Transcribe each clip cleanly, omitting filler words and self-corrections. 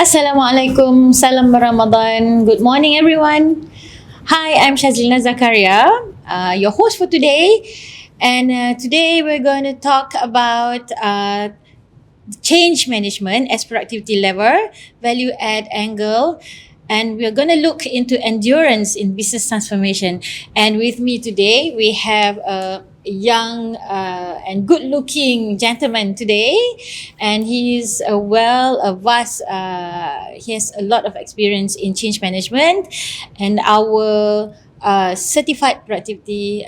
Assalamualaikum, salam Ramadan. Good morning, everyone. Hi, I'm Shazlina Zakaria, your host for today. And today we're going to talk about change management as productivity lever, value add angle, and we're going to look into endurance in business transformation. And with me today, we have a young and good looking gentleman today, and he's a vast he has a lot of experience in change management, and our certified productivity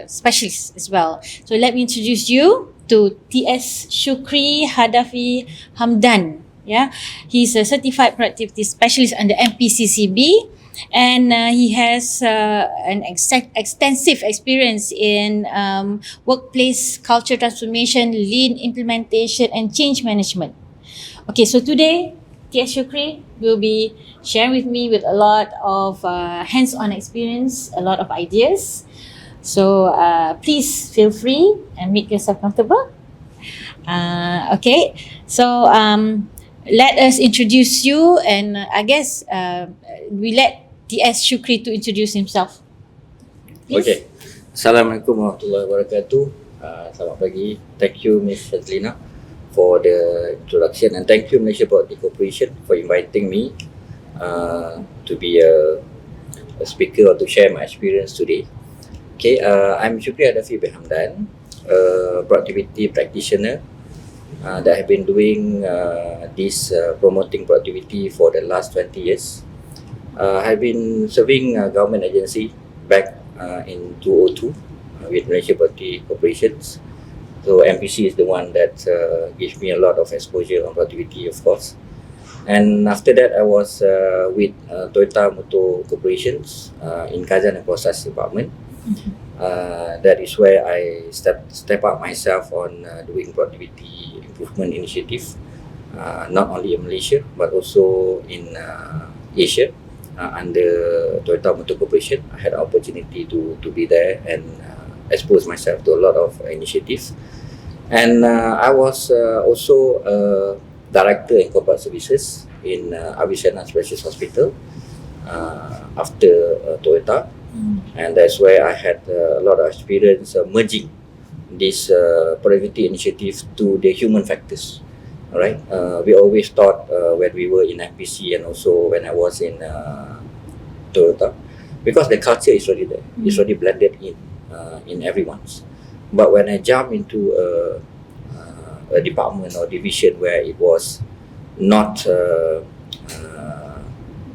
specialist as well. So let me introduce you to TS Syukri Hadafi Hamdan. Yeah, he's a certified productivity specialist under MPCCB, and he has an extensive experience in workplace culture transformation, lean implementation, and change management. Okay, so today, TS Syukri will be sharing with me with a lot of hands-on experience, a lot of ideas. So please feel free and make yourself comfortable. Okay, so let us introduce you, and I guess we let TS Syukri to introduce himself. Please. Okay. Assalamualaikum warahmatullahi wabarakatuh. Selamat pagi. Thank you, Ms. Shazlina, for the introduction, and thank you, Malaysia Productivity Corporation, for inviting me to be a speaker or to share my experience today. Okay, I'm Syukri Hadafi bin Hamdan, a productivity practitioner that have been doing this promoting productivity for the last 20 years. I've been serving government agency back in 2002 with Malaysia Productivity Corporations. So MPC is the one that gives me a lot of exposure on productivity, of course. And after that, I was with Toyota Motor Corporations in Kazan and Process Department. That is where I step up myself on doing productivity improvement initiative, not only in Malaysia but also in Asia under Toyota Motor Corporation. I had an opportunity to be there and expose myself to a lot of initiatives. And I was also a director in corporate services in Organisational Specialist Hospital after Toyota. And that's where I had a lot of experience merging this productivity initiative to the human factors. All right, we always thought when we were in MPC and also when I was in Toyota, because the culture is already there, it's already blended in everyone's. But when I jump into a department or division where it was not,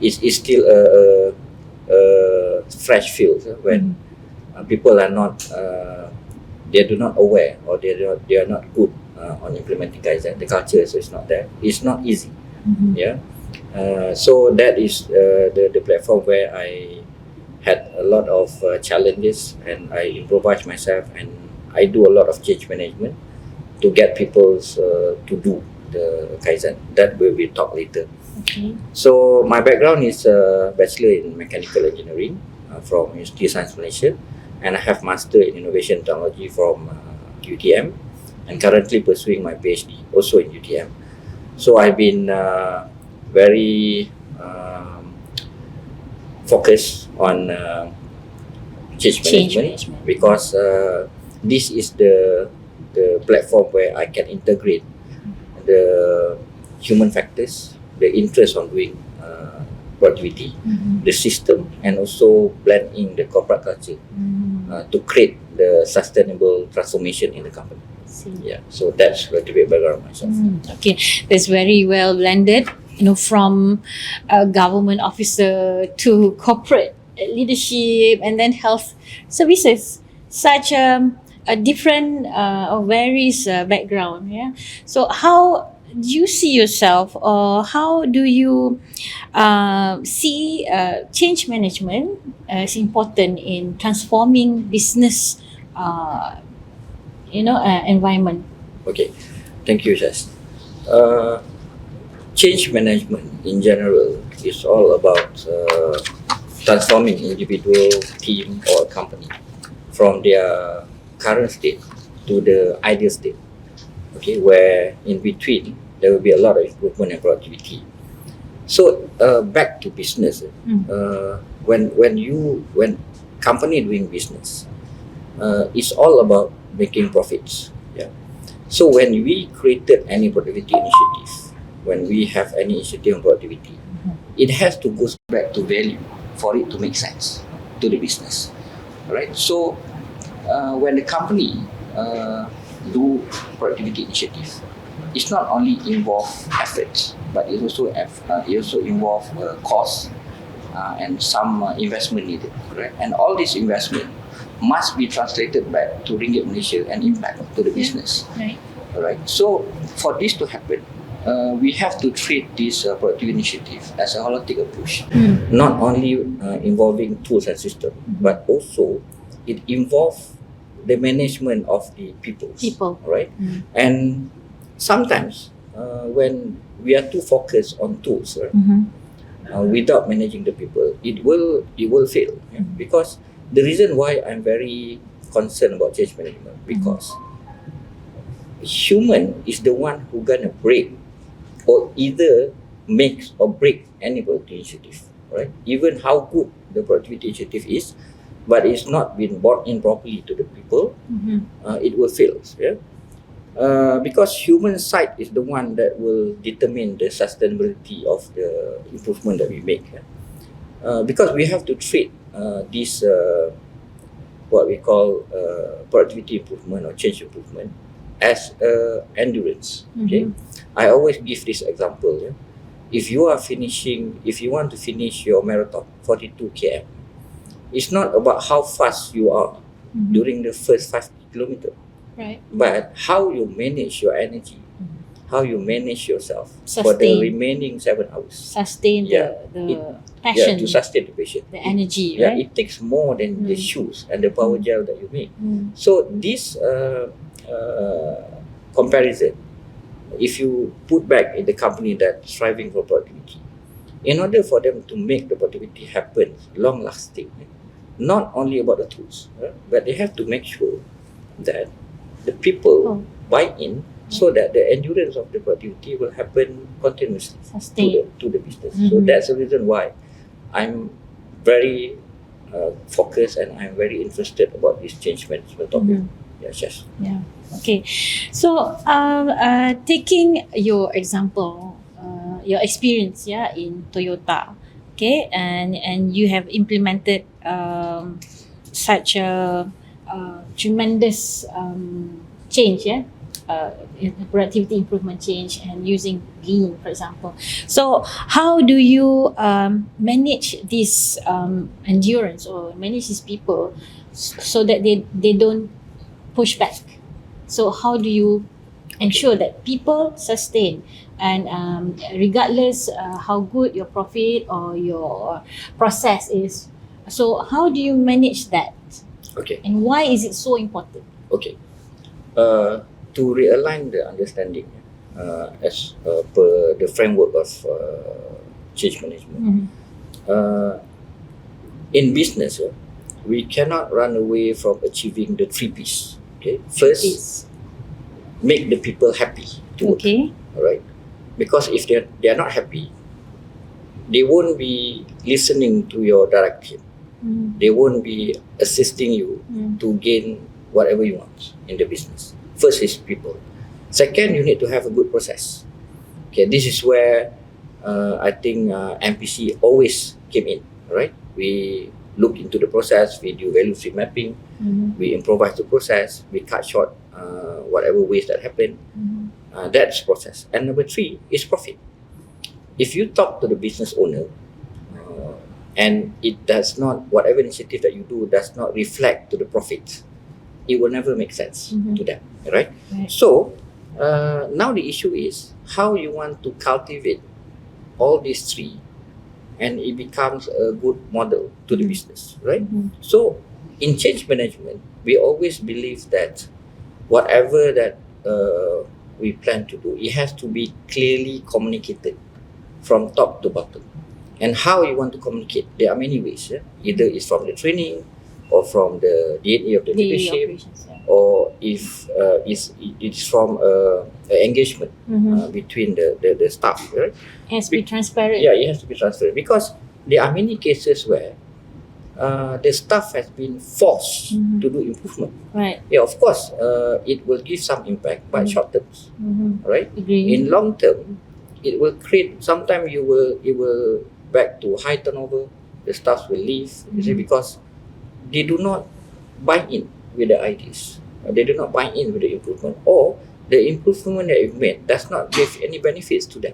it's still a fresh field when people are not, they do not aware or they are not good on implementing Kaizen. The culture is not there. It's not easy. Yeah. So that is the platform where I had a lot of challenges, and I improvise myself, and I do a lot of change management to get people to do the Kaizen. That will be talk later. Okay. So my background is a Bachelor in Mechanical Engineering from University of Science Malaysia, and I have Master in Innovation Technology from UTM, and currently pursuing my PhD also in UTM. So I've been very focused on change management because this is the platform where I can integrate the human factors, the interest on doing productivity, the system, and also blend in the corporate culture to create the sustainable transformation in the company. Yeah, so that's a little bit background myself. Okay, that's very well blended. From a government officer to corporate leadership and then health services. Such a different or varies background. Yeah. So how do you see yourself, or how do you see change management as important in transforming business environment? Okay, thank you, Shaz. Change management in general is all about transforming individual, team, or company from their current state to the ideal state. Okay, where in between there will be a lot of improvement and productivity. So back to business. When company doing business, it's all about making profits. Yeah. So when we created any productivity initiative, when we have any initiative on productivity, it has to go back to value for it to make sense to the business. Right. So when the company do productivity initiative, it's not only involve efforts, but it also involve cost and some investment needed, correct? And all this investment must be translated back to ringgit Malaysia and impact to the business. Right. Alright. So for this to happen, we have to treat this productive initiative as a holistic approach, not only involving tools and systems, but also it involves the management of the people. Right? And sometimes when we are too focused on tools, right, without managing the people, it will fail. Yeah? Because the reason why I'm very concerned about change management, because human is the one who gonna break or either makes or break any productivity initiative, right? Even how good the productivity initiative is, but it's not been brought in properly to the people, it will fail. Yeah? Because human side is the one that will determine the sustainability of the improvement that we make. Yeah? Because we have to treat this what we call productivity improvement or change improvement as endurance. Okay, I always give this example. Yeah? If you want to finish your marathon 42 km, it's not about how fast you are during the first 5 kilometers. Right. But how you manage your energy, how you manage yourself for the remaining 7 hours. Sustain the passion. To sustain the passion. The energy, Yeah, right? it takes more than the shoes and the power gel that you make. So this comparison, if you put back in the company that's striving for productivity, in order for them to make the productivity happen long lasting, not only about the tools, but they have to make sure that the people buy in, so that the endurance of the productivity will happen continuously to the business. So that's the reason why I'm very focused and I'm very interested about this change management topic. Yes. Yeah. Okay. So, taking your example, your experience, in Toyota, okay, and you have implemented such a tremendous change, in productivity improvement change and using lean, for example. So how do you manage this endurance or manage these people so that they don't push back? So how do you ensure that people sustain and regardless how good your profit or your process is, so how do you manage that? Okay. And why is it so important? Okay. To realign the understanding as per the framework of change management. In business, we cannot run away from achieving the 3 P's. Okay. First, make the people happy to work. Okay. All right. Because if they are not happy, they won't be listening to your direction. They won't be assisting you to gain whatever you want in the business. First is people. Second, you need to have a good process. Okay, this is where I think MPC always came in, right? We look into the process, we do value stream mapping, we improvise the process, we cut short whatever waste that happen. That's process. And number 3 is profit. If you talk to the business owner, and it does not, whatever initiative that you do does not reflect to the profit, it will never make sense to them, right? So now the issue is how you want to cultivate all these 3 and it becomes a good model to the business, right? So in change management, we always believe that whatever that we plan to do, it has to be clearly communicated from top to bottom. And how you want to communicate, there are many ways. Either it's from the training or from the DNA of the leadership or if it's from engagement between the staff, right? Has to be transparent. Yeah, it has to be transparent, because there are many cases where the staff has been forced to do improvement. Right. Yeah, of course, it will give some impact, but short terms, right? Agree. In long term, it will create. Sometimes it will back to high turnover. The staff will leave, you see, because they do not buy in with the ideas. They do not buy in with the improvement, or the improvement that you've made does not give any benefits to them,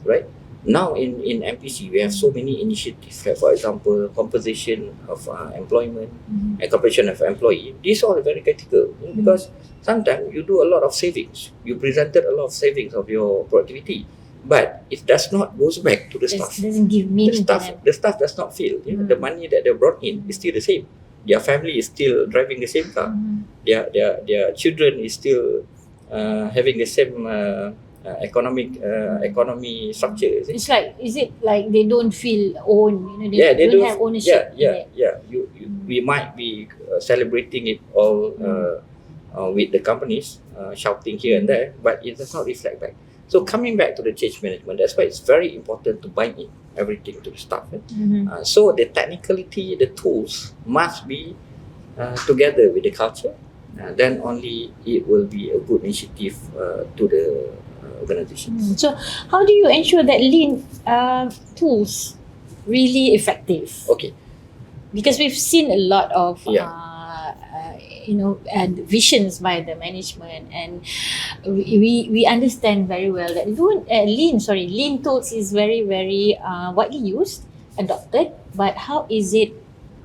right? Now in MPC, we have so many initiatives, like for example, composition of employment and composition of employee. These are very critical, because sometimes you do a lot of savings. You presented a lot of savings of your productivity, but it does not goes back to the staff. Doesn't give meaning to them. The staff does not feel the money that they brought in is still the same. Their family is still driving the same car. Their children is still having the same economy structure. Is it like they don't feel own? They don't have ownership. We might be celebrating it all with the companies shouting here and there, but it does not reflect back. So coming back to the change management, that's why it's very important to buy in everything to the staff. So the technicality, the tools must be together with the culture. Then only it will be a good initiative to the organizations. So how do you ensure that lean tools really effective? Okay. Because we've seen a lot of visions by the management, and we understand very well that lean tools is very, very widely used, adopted, but how is it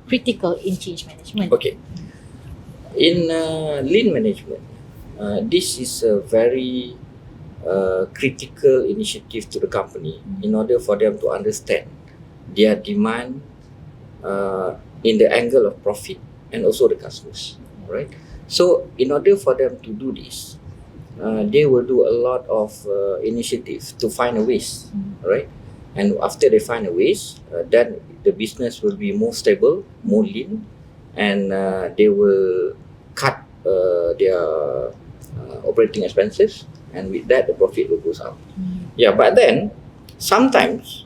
critical in change management? Okay. In lean management, this is a very critical initiative to the company in order for them to understand their demand in the angle of profit and also the customers, right? So in order for them to do this, they will do a lot of initiatives to find a ways, right? And after they find a ways, then the business will be more stable, more lean, and they will cut their operating expenses, and with that the profit will go up. Yeah, but then sometimes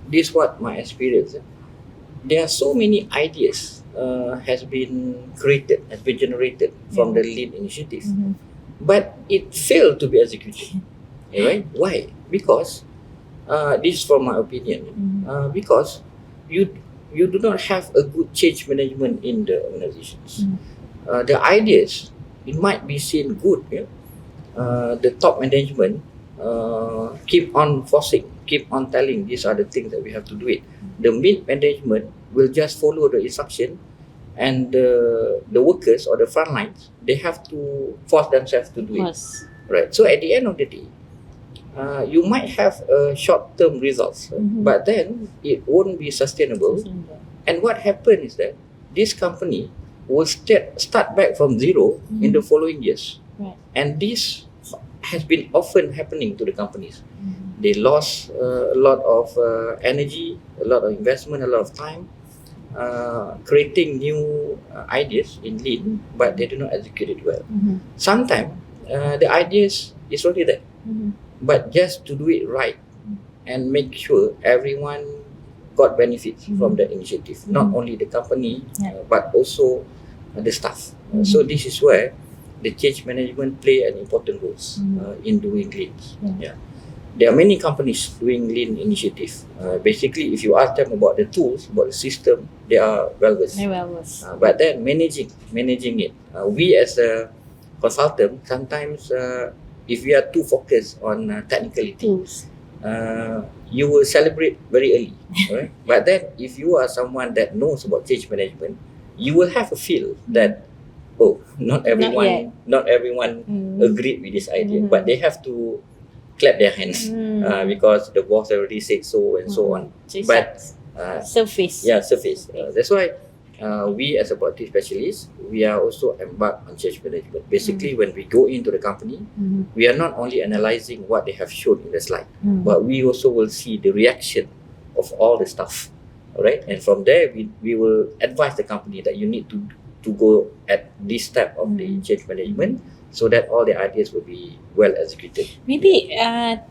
this is what my experience. There are so many ideas has been generated from the lean initiative, but it failed to be executed. Right? Why? Because this is from my opinion. Because you do not have a good change management in the organizations. The ideas, it might be seen good. The top management keep on forcing, keep on telling these are the things that we have to do it. The mid management will just follow the instruction, and the workers or the front lines, they have to force themselves to do it. Right. So at the end of the day, you might have short-term results, but then it won't be sustainable. And what happens is that this company will start back from zero in the following years. And this has been often happening to the companies. They lost a lot of energy, a lot of investment, a lot of time creating new ideas in lean, but they do not execute it well. Sometimes the ideas is already there, but just to do it right and make sure everyone got benefits from the initiative, not only the company but also the staff. So this is where the change management play an important role in doing lean. There are many companies doing lean initiative. Basically, if you ask them about the tools, about the system, they are well versed. But then managing it, we as a consultant, sometimes if we are too focused on technicality, you will celebrate very early, right? But then if you are someone that knows about change management, you will have a feel that not everyone agreed with this idea, but they have to clap their hands because the boss already said so and so on. But surface. That's why we as a productivity specialist, we are also embarked on change management. Basically, when we go into the company, we are not only analyzing what they have shown in the slide, but we also will see the reaction of all the staff. Right? And from there, we will advise the company that you need to to go at this step of the change management, so that all the ideas will be well executed. Maybe,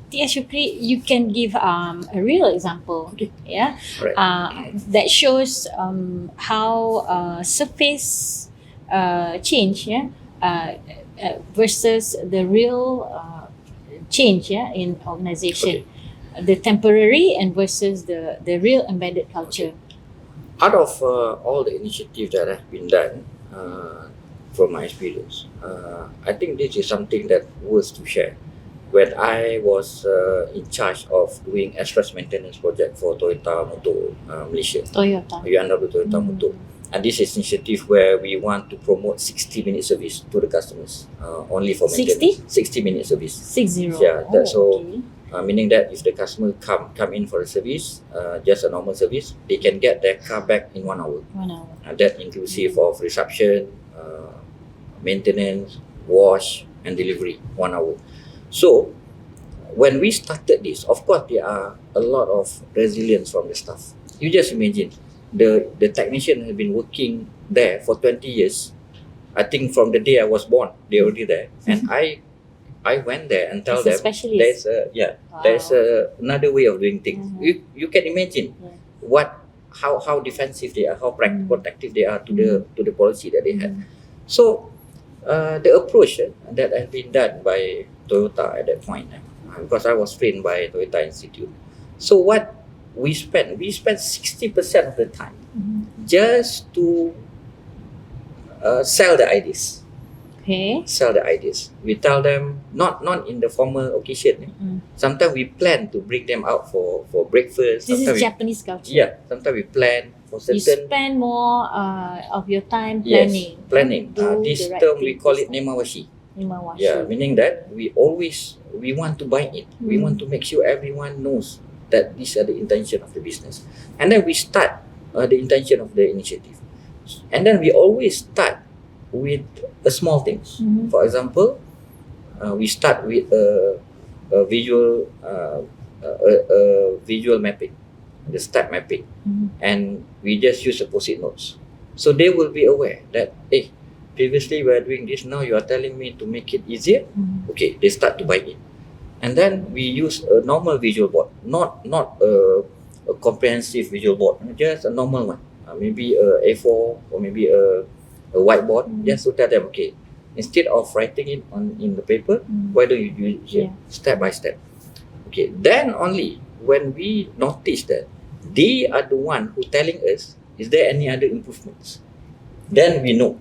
Tia Syukri, you can give a real example. Okay. Yeah. Right. That shows how surface change, yeah, versus the real change, yeah, in organization. The temporary and versus the real embedded culture. Out of all the initiatives that have been done, from my experience, I think this is something that worth to share. When I was in charge of doing express maintenance project for Toyota Motor Malaysia, Toyota. UNW Toyota Motor, and this is initiative where we want to promote 60-minute service to the customers, only for maintenance. 60-minute service. 60. Yeah, that's so. Okay. Meaning that if the customer come in for a service, just a normal service, they can get their car back in 1 hour. 1 hour. That inclusive of reception, maintenance, wash, and delivery, 1 hour. So, when we started this, of course, there are a lot of resilience from the staff. You just imagine, the technician has been working there for 20 years. I think from the day I was born, they're already there. And I went there and tell As a them specialist. there's another way of doing things. You can imagine how defensive they are, how protective they are to the policy that they had. So the approach that has been done by Toyota at that point, because I was trained by Toyota Institute. So what we spent 60% of the time just to sell the ideas. Okay. Sell the ideas. We tell them not in the formal occasion. Sometimes we plan to bring them out for breakfast. This is Sometimes Japanese culture. Yeah. Sometimes we plan for You certain. spend more of your time Yes, planning. planning. Do This the right term we thing call this it time. nemawashi. Imawashi. Yeah, meaning that we want to buy it. We want to make sure everyone knows that these are the intention of the business, and then we start the intention of the initiative, and then we always start with a small things. For example, we start with a visual visual mapping, the step mapping, and we just use a post-it notes, so they will be aware that previously we are doing this, now you are telling me to make it easier. Okay, they start to buy it. And then we use a normal visual board, not a comprehensive visual board, just a normal one, maybe a A4 or maybe a whiteboard, just to tell them, okay, instead of writing it in the paper, why don't you do it here, step by step. Okay, then only when we notice that they are the one who telling us, is there any other improvements, then we know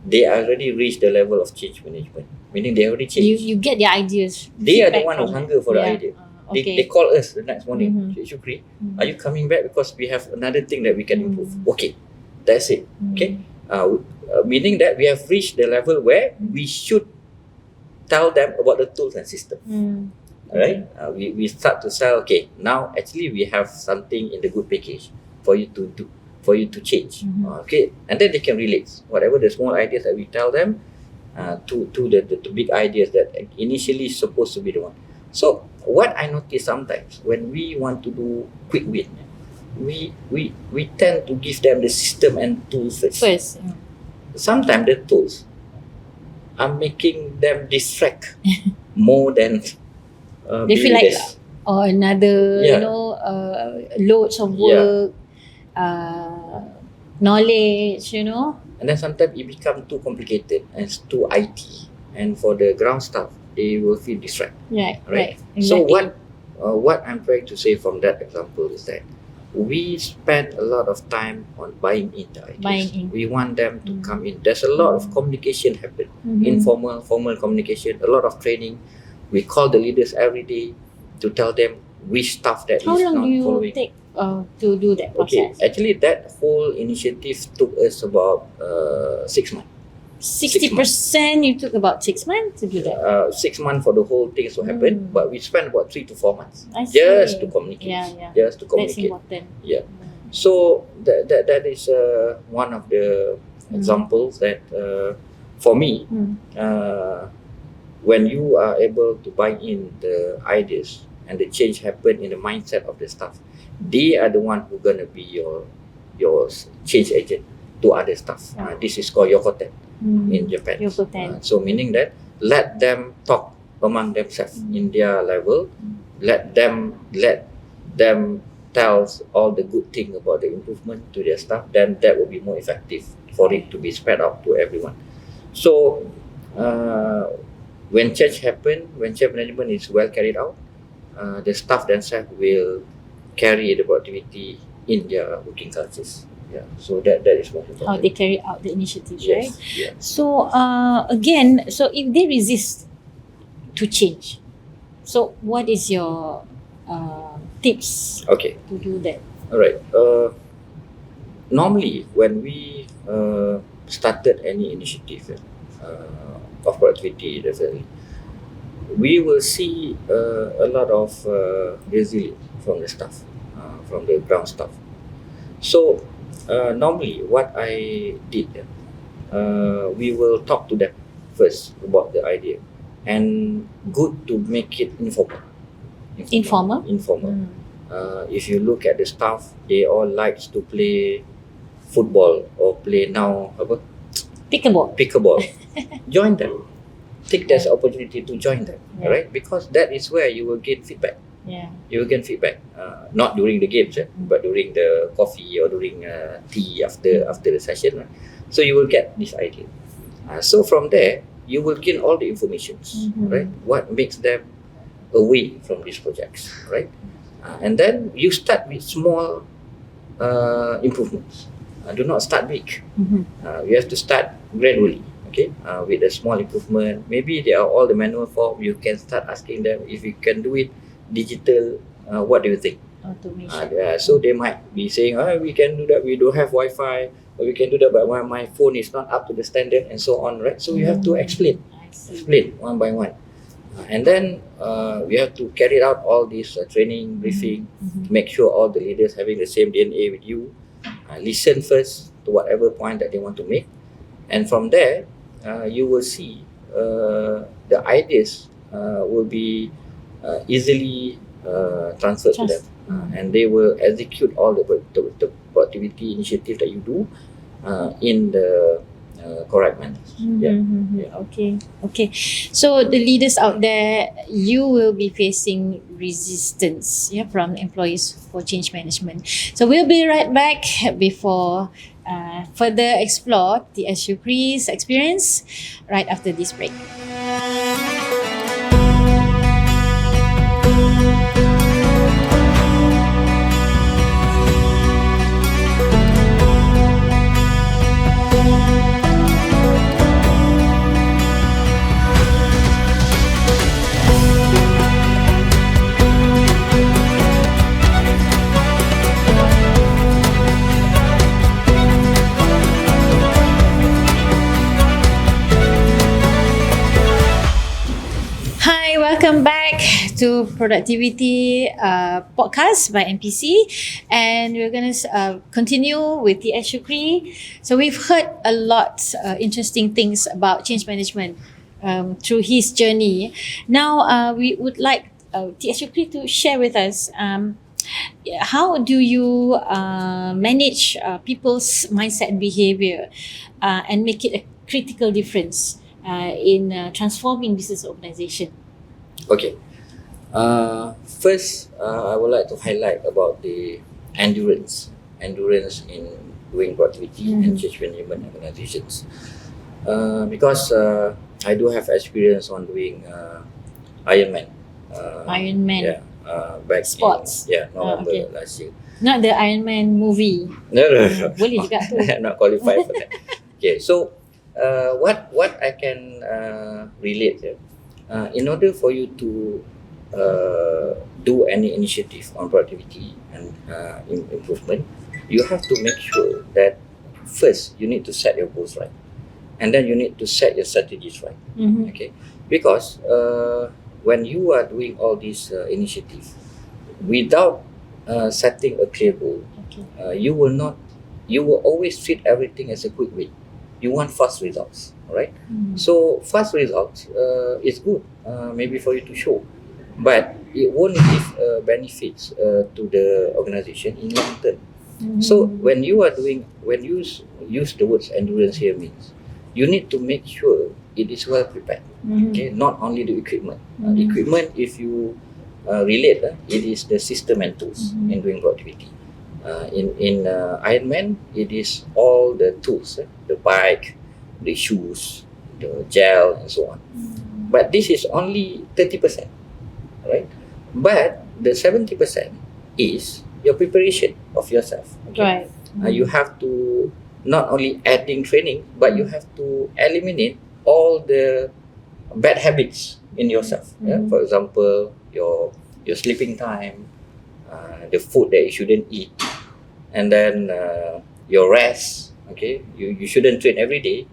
they already reached the level of change management, meaning they already changed. You get their ideas. They are the feedback one who from- hunger for the Yeah. idea. Okay. They call us the next morning. Syukri, are you coming back because we have another thing that we can improve? Okay, that's it. Okay, meaning that we have reached the level where we should tell them about the tools and system. Right? We start to sell. Okay, now actually we have something in the good package for you to do, for you to change. Okay, and then they can relate whatever the small ideas that we tell them to the big ideas that initially supposed to be the one. So what I notice sometimes when we want to do quick win, we tend to give them the system and tools first. Sometimes the tools are making them distract more than They feel like builders. another, Yeah. loads of work, knowledge, And then sometimes it becomes too complicated and it's too IT, and for the ground staff they will feel distracted. Right. So Exactly. what I'm trying to say from that example is that we spend a lot of time on buying in the ideas. Buying in. We want them to come in. There's a lot of communication happen, informal, formal communication, a lot of training. We call the leaders every day to tell them which stuff that How is long not do you following. take to do that Okay, process? actually that whole initiative took us about 6 months. 60% you took about 6 months to do that. 6 months for the whole thing to happen, but we spent about 3 to 4 months I see. just to communicate. Yeah. Just to That's communicate. important. Yeah. So that is one of the examples that for me, when you are able to buy in the ideas and the change happen in the mindset of the staff, they are the one who gonna be your change agent. to other staff. This is called yokoten in Japan. Yokoten. So meaning that let them talk among themselves in their level. Let them tell all the good thing about the improvement to their staff. Then that will be more effective for it to be spread out to everyone. So when change happen, when change management is well carried out, the staff themselves will carry the productivity in their working cultures. Yeah, so that is what important. How they carry out the initiatives, Yes, right? yeah. So again, so if they resist to change, so what is your tips Okay, to do that? all right. Normally, when we started any initiative of productivity, definitely, we will see a lot of resilience from the staff, from the ground staff. So normally, what I did, we will talk to them first about the idea, and good to make it informal. Informal? Informal. If you look at the staff, they all likes to play football or play now Pickleball. pickleball. Join them. Take that opportunity to join them, Yeah. right? Because that is where you will gain feedback. Yeah. You will gain feedback, not during the games, but during the coffee or during tea after the session. Right? So you will get this idea. So from there, you will gain all the informations, right? What makes them away from these projects, right? And then you start with small improvements. Do not start big. You have to start gradually. Okay, with a small improvement. Maybe they are all the manual form. You can start asking them if you can do it digital. What do you think? Automation. So they might be saying, we can do that. We don't have Wi-Fi, or we can do that, but my phone is not up to the standard, and so on. Right? So you have to explain one by one, and then we have to carry out all this training, briefing, make sure all the leaders having the same DNA with you. Listen first to whatever point that they want to make, and from there, you will see the ideas will be easily transferred to them, and they will execute all the productivity initiative that you do in the correct manner. Okay. So the leaders out there, you will be facing resistance, from employees for change management. So we'll be right back before further explore the Syukri's experience right after this break. Welcome back to Productivity Podcast by MPC, and we're going to continue with the Syukri. So we've heard a lot interesting things about change management through his journey. Now we would like Syukri to share with us how do you manage people's mindset and behavior and make it a critical difference in transforming business organization. Okay. First, I would like to highlight about the endurance in doing productivity and change management organizations. Because I do have experience on doing Ironman. Ironman. Yeah. Back Sports. in November Okay. last year. Not the Ironman movie. No. Boleh juga tu. I'm not qualified for that. Okay, so what I can relate here. In order for you to do any initiative on productivity and improvement, you have to make sure that first you need to set your goals right, and then you need to set your strategies right. Okay, because when you are doing all these initiatives without setting a clear goal, you will always treat everything as a quick win. You want fast results, right? So fast results is good, maybe for you to show, but it won't give benefits to the organization in long term. So when you use the words endurance here means you need to make sure it is well prepared. Okay, not only the equipment. Equipment, if you relate, it is the system and tools in doing productivity. In Ironman, it is all the tools, the bike, the shoes, the gel, and so on. But this is only 30%, right? But the 70% is your preparation of yourself. Okay? Right. You have to not only adding training, but you have to eliminate all the bad habits in yourself. Yeah? For example, your sleeping time, the food that you shouldn't eat, and then your rest. Okay, you shouldn't train every day,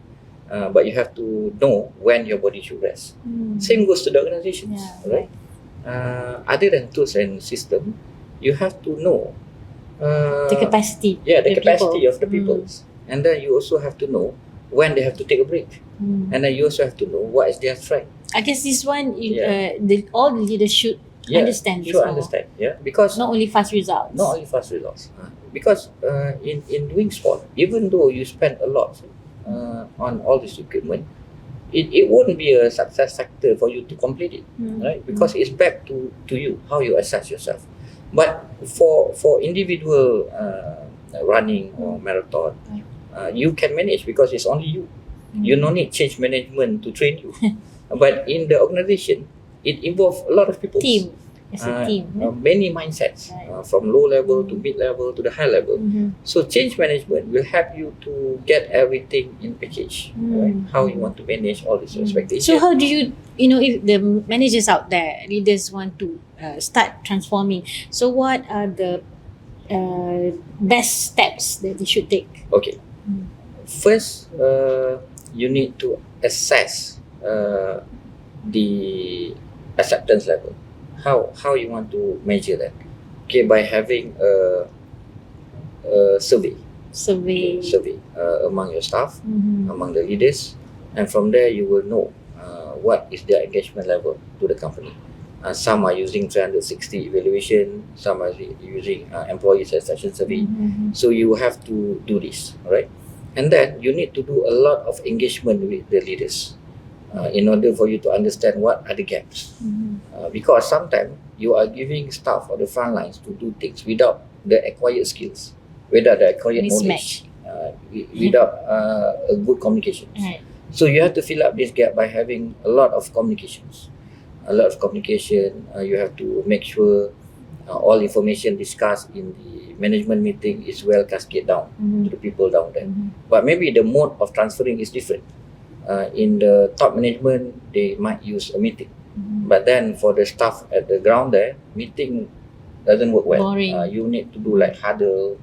but you have to know when your body should rest. Same goes to the organizations, right? Other than tools and system, you have to know The capacity. the capacity people. of the peoples, and then you also have to know when they have to take a break, and then you also have to know what is their strength. I guess this one, all the leaders should understand this Should more. understand, because Not only fast results. not only fast results, because in doing sport, even though you spend a lot on all this equipment, it won't be a success factor for you to complete it, right? Because it's back to you, how you assess yourself. But for individual running or marathon, you can manage because it's only you. You don't need change management to train you. But in the organization, it involves a lot of people. Team. It's a team. Many mindsets, from low level to mid level to the high level. So change management will help you to get everything in package, right? How you want to manage all these expectations. So how do you if the managers out there, leaders want to start transforming, so what are the best steps that they should take? Okay. First, you need to assess the acceptance level. How you want to measure that? Okay, by having a survey among your staff, among the leaders, and from there you will know what is their engagement level to the company. Some are using 360 evaluation, some are using employee satisfaction survey. So you have to do this, right? And then you need to do a lot of engagement with the leaders in order for you to understand what are the gaps. Because sometimes you are giving staff on the front lines to do things without the acquired skills, without the acquired knowledge, without a good communication. Right. So you have to fill up this gap by having a lot of communications. You have to make sure all information discussed in the management meeting is well cascaded down to the people down there. But maybe the mode of transferring is different. In the top management, they might use a meeting. But then for the staff at the ground there, meeting doesn't work well. Boring. You need to do like huddle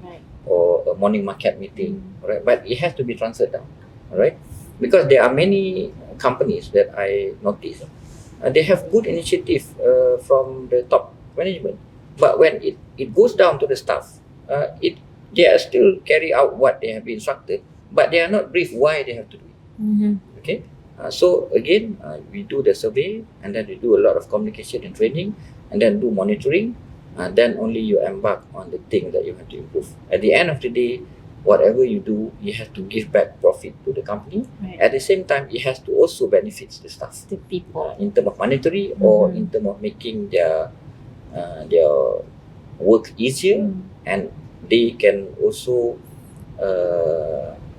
or a morning market meeting, right? But it has to be transferred down, right? Because there are many companies that I noticed, they have good initiative from the top management, but when it goes down to the staff, they are still carry out what they have been instructed, but they are not briefed why they have to do it. Okay, so again, we do the survey, and then we do a lot of communication and training, and then do monitoring. Then only you embark on the thing that you have to improve. At the end of the day, whatever you do, you have to give back profit to the company. At the same time, it has to also benefit the staff, the people, in terms of monetary or in terms of making their work easier, and they can also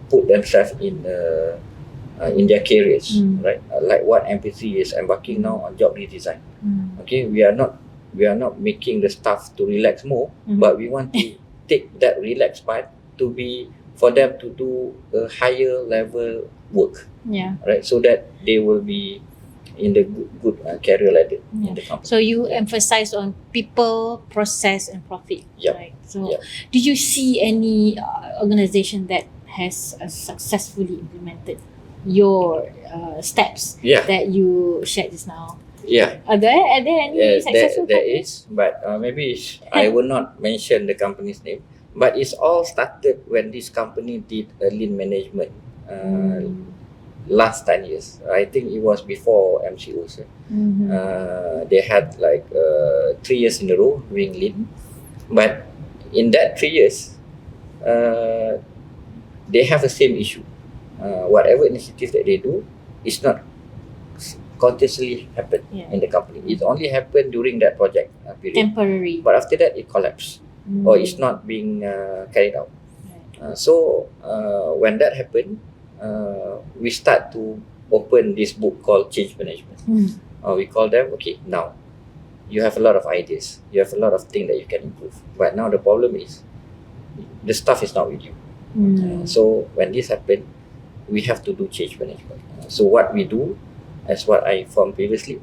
put themselves in their careers, right? Like what MPC is embarking now on job redesign. Okay, we are not making the staff to relax more, but we want to take that relaxed part to be for them to do a higher level work, right? So that they will be in the good career ladder in the company. So you emphasize on people, process, and profit, right? So do you see any organization that has successfully implemented your steps that you shared just now? Are there any successful there companies? is, but maybe I will not mention the company's name. But it's all started when this company did a lean management last 10 years. I think it was before MCOs. They had like 3 years in a row doing lean. But in that 3 years, uh, they have the same issue. Whatever initiative that they do is not continuously happen in the company. It only happened during that project period. Temporary. But after that, it collapsed or it's not being carried out. So when that happened, we start to open this book called Change Management. We call them, okay, now you have a lot of ideas, you have a lot of things that you can improve. But now the problem is the stuff is not with you. So when this happened, we have to do change management. So what we do, as what I informed previously,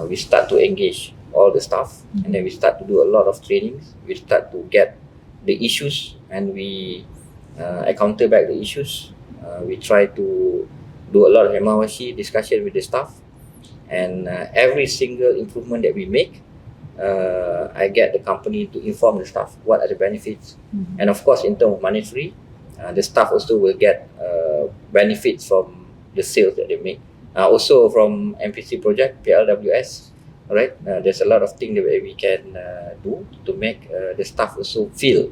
we start to engage all the staff, and then we start to do a lot of trainings. We start to get the issues, and we encounter back the issues. We try to do a lot of MRC discussion with the staff, and every single improvement that we make, I get the company to inform the staff what are the benefits, and of course in terms of monetary, the staff also will get benefits from the sales that they make. Also from MPC project, PLWS, right? There's a lot of things that we can do to make the staff also feel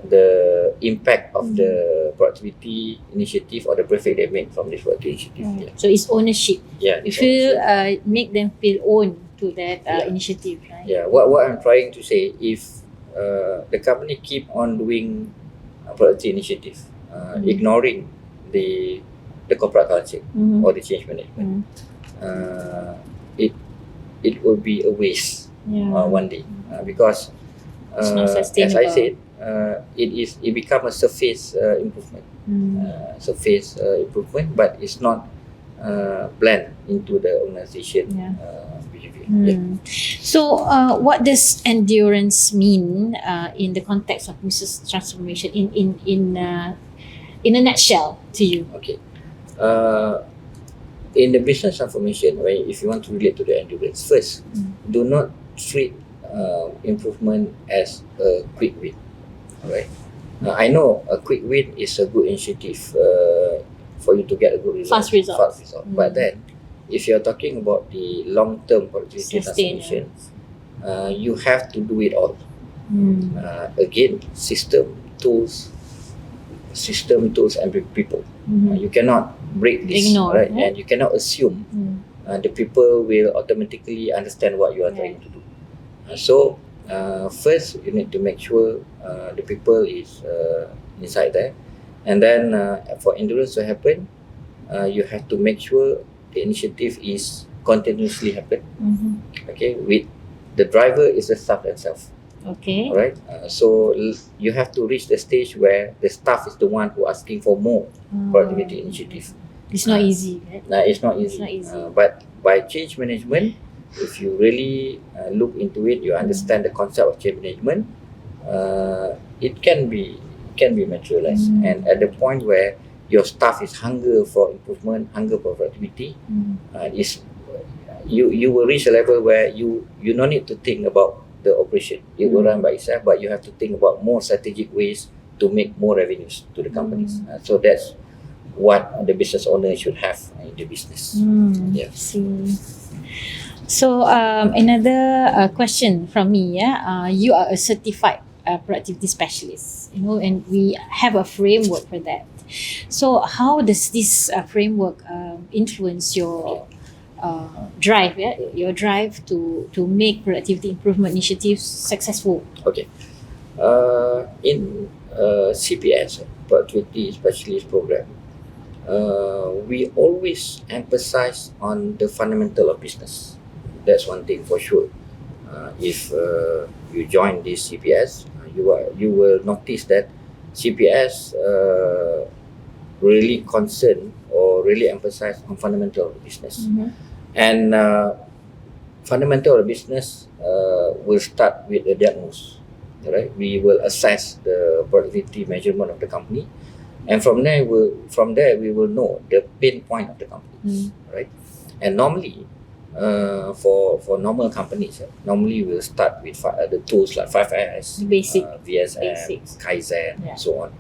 the impact of the productivity initiative or the profit they make from this productivity initiative. So it's ownership. Yeah, You feel make them feel own to that initiative, right? Yeah, what I'm trying to say, if the company keep on doing productivity initiative, ignoring the corporate culture or the change management, it will be a waste one day, because It's not as sustainable. I said, it become a surface improvement, but it's not blend into the organization behavior. So, what does endurance mean in the context of business transformation? In a nutshell, to you. Okay. In the business transformation, if you want to relate to the endurance, first, do not treat improvement as a quick win. Alright. I know a quick win is a good initiative for you to get a good result. Fast result. But then, if you're talking about the long-term productivity transformation, you have to do it all. Again, system, tools, and people. You cannot break this, Ignore, right? And you cannot assume the people will automatically understand what you are trying to do. So first, you need to make sure the people is inside there, and then for endurance to happen, you have to make sure the initiative is continuously happen. Okay, with the driver is the staff themselves. Okay. Alright, so you have to reach the stage where the staff is the one who asking for more productivity initiative. It's not easy, right? It's not easy. But by change management, if you really look into it, you understand the concept of change management. It can be materialized, and at the point where your staff is hunger for improvement, hunger for productivity, you will reach a level where you no need to think about the operation. It will run by itself, but you have to think about more strategic ways to make more revenues to the companies. So that's what the business owner should have in the business. Yeah. See. So another question from me. You are a certified productivity specialist, and we have a framework for that. So how does this framework influence your drive, your drive to make productivity improvement initiatives successful? Okay. In CPS, Productivity Specialist Program, we always emphasize on the fundamental of business. That's one thing for sure. If you join this CPS, you will notice that CPS really concern or really emphasize on fundamental of business. And fundamental of business will start with a diagnosis. Right? We will assess the productivity measurement of the company, and from there we will know the pain point of the company. Right? And normally, for normal companies, normally we'll start with the tools like 5S, Basic. VSM, Basics. Kaizen, and so on.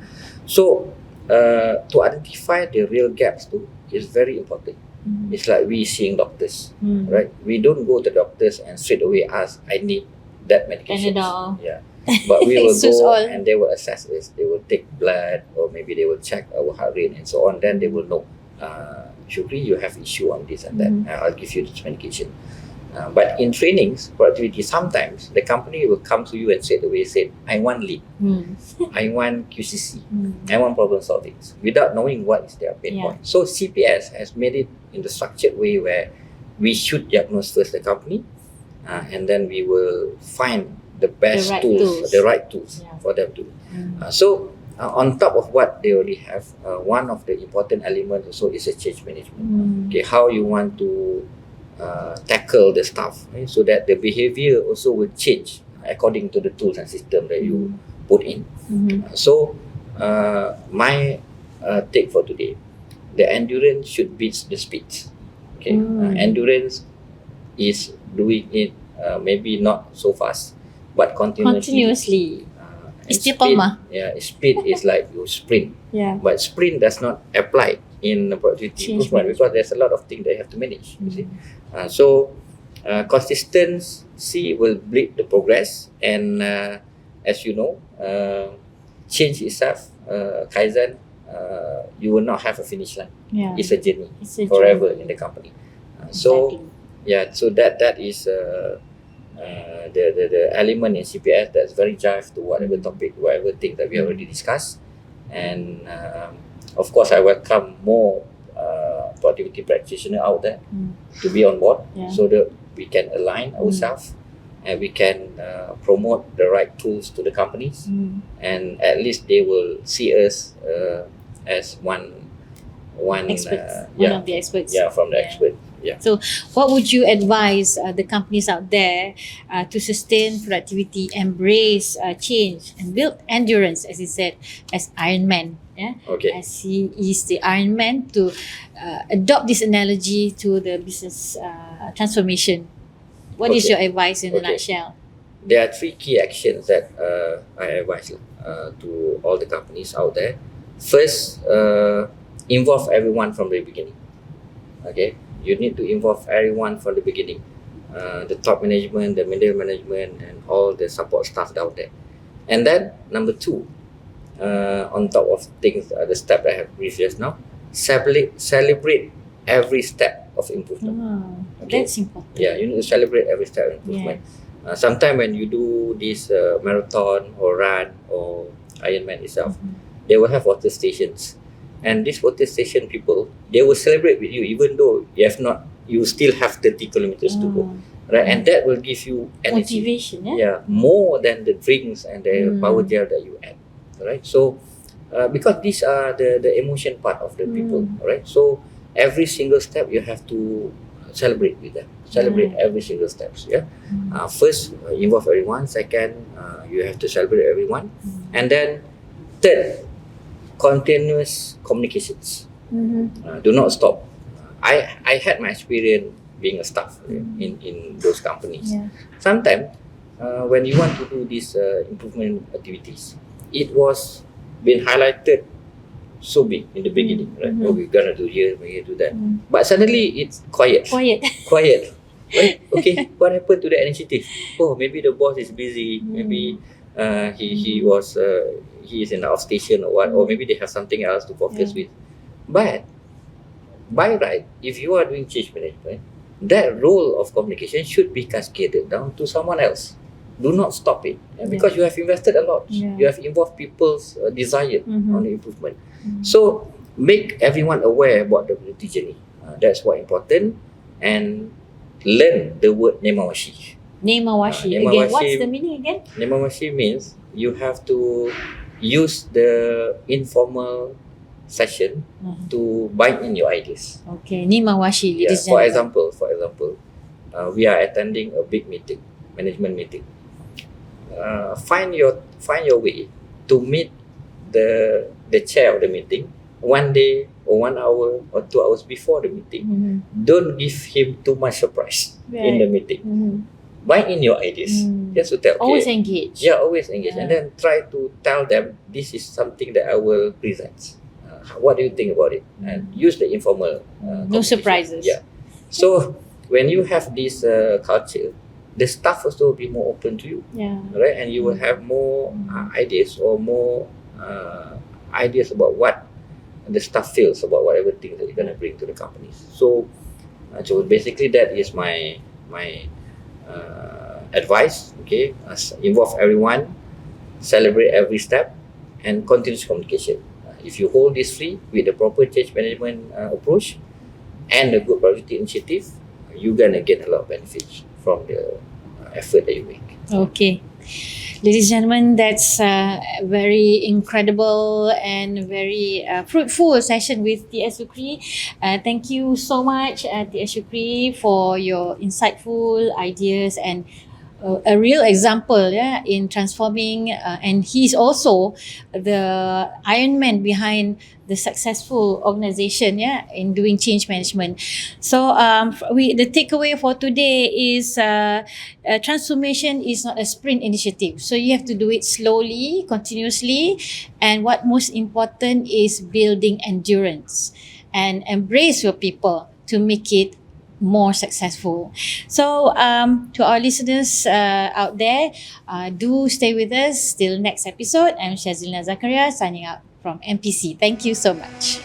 So to identify the real gaps too is very important. It's like we seeing doctors, right? We don't go to doctors and straight away ask, I need that medication. Panadol. Yeah. But we will Suits go all. and they will assess this. They will take blood, or maybe they will check our heart rate and so on. Then they will know, Syukri, you have issue on this and that. I'll give you this medication. But in trainings, productivity, sometimes the company will come to you and say the way said, I want lead, I want QCC, I want problem solving, without knowing what is their pain point. So CPS has made it in the structured way where we should diagnose first the company, and then we will find the best tools, the right tools for them to. So on top of what they already have, one of the important elements also is a change management. Okay, how you want to tackle the staff, right? So that the behavior also will change according to the tools and system that you put in. So my take for today, the endurance should beat the speed. Okay, endurance is doing it maybe not so fast, but continuously. Istiqamah. Speed is like you sprint. But sprint does not apply in productivity improvement because there's a lot of things that you have to manage. You see, so consistency will lead the progress, and as you know, change itself, kaizen, you will not have a finish line. It's a journey, forever in the company. So that is the element in CPS that's very jive to whatever topic, whatever thing that we already discussed. And of course, I welcome more productivity practitioner out there to be on board, so that we can align ourselves and we can promote the right tools to the companies, and at least they will see us as one experts, one of the experts. From the expert. So what would you advise the companies out there to sustain productivity, embrace change, and build endurance, as he said, as Iron Man? As he is the Iron Man, to adopt this analogy to the business transformation. What is your advice in a nutshell? There are 3 key actions that I advise to all the companies out there. First, involve everyone from the beginning. Okay, you need to involve everyone from the beginning, the top management, the middle management, and all the support staff down there. And then number 2, on top of things, the step I have briefed just now, celebrate every step of improvement. That's important. You need to celebrate every step of improvement. Sometimes when you do this marathon or run or Ironman itself, they will have water stations. And these water station people, they will celebrate with you even though you still have 30 kilometers to go. Right? And that will give you energy. Motivation, more than the drinks and the power gel that you add. Right? So, because these are the emotion part of the people. Right? So, every single step you have to celebrate with them. Celebrate every single steps. First, involve everyone. Second, you have to celebrate everyone. And then, third, continuous communications. Do not stop. I had my experience being a staff in those companies. Sometimes when you want to do these improvement activities, it was being highlighted so big in the beginning, right? Oh, we're gonna do here, we're gonna do that. But suddenly it's quiet. Right? Okay, what happened to the initiative? Oh, maybe the boss is busy. Maybe he is in the off station or what, or maybe they have something else to focus with. But by right, if you are doing change management, that role of communication should be cascaded down to someone else. Do not stop it, because you have invested a lot. You have involved people's desire on the improvement. So make everyone aware about the productivity journey. That's what important. And learn the word nemawashi. Nemawashi. Again, what's the meaning again? Nemawashi means you have to use the informal session to bind in your ideas. Okay, nemawashi. For example, we are attending a big meeting, management meeting. Find your way to meet the chair of the meeting 1 day or 1 hour or 2 hours before the meeting. Don't give him too much surprise in the meeting. Bind in your ideas. Just to tell. Always engage. Always engage. And then try to tell them this is something that I will present. What do you think about it? And use the informal no surprises. So when you have this culture, the staff also will be more open to you, Yeah. right? And you will have more ideas or more ideas about what the staff feels about whatever things that you're going to bring to the companies. So basically that is my advice. Okay, involve everyone, celebrate every step, and continuous communication. If you hold this free with the proper change management approach and the good productivity initiative, you're gonna get a lot of benefits from the effort that you make. Okay. Ladies and gentlemen, that's a very incredible and very fruitful session with Tia Syukri. Thank you so much, Tia Syukri, for your insightful ideas and a real example, yeah, in transforming. And he's also the Iron Man behind the successful organization, yeah, in doing change management. So the takeaway for today is transformation is not a sprint initiative. So you have to do it slowly, continuously, and what most important is building endurance and embrace your people to make it more successful. So to our listeners out there, do stay with us till next episode. I'm Shazilna Zakaria signing out from MPC. Thank you so much.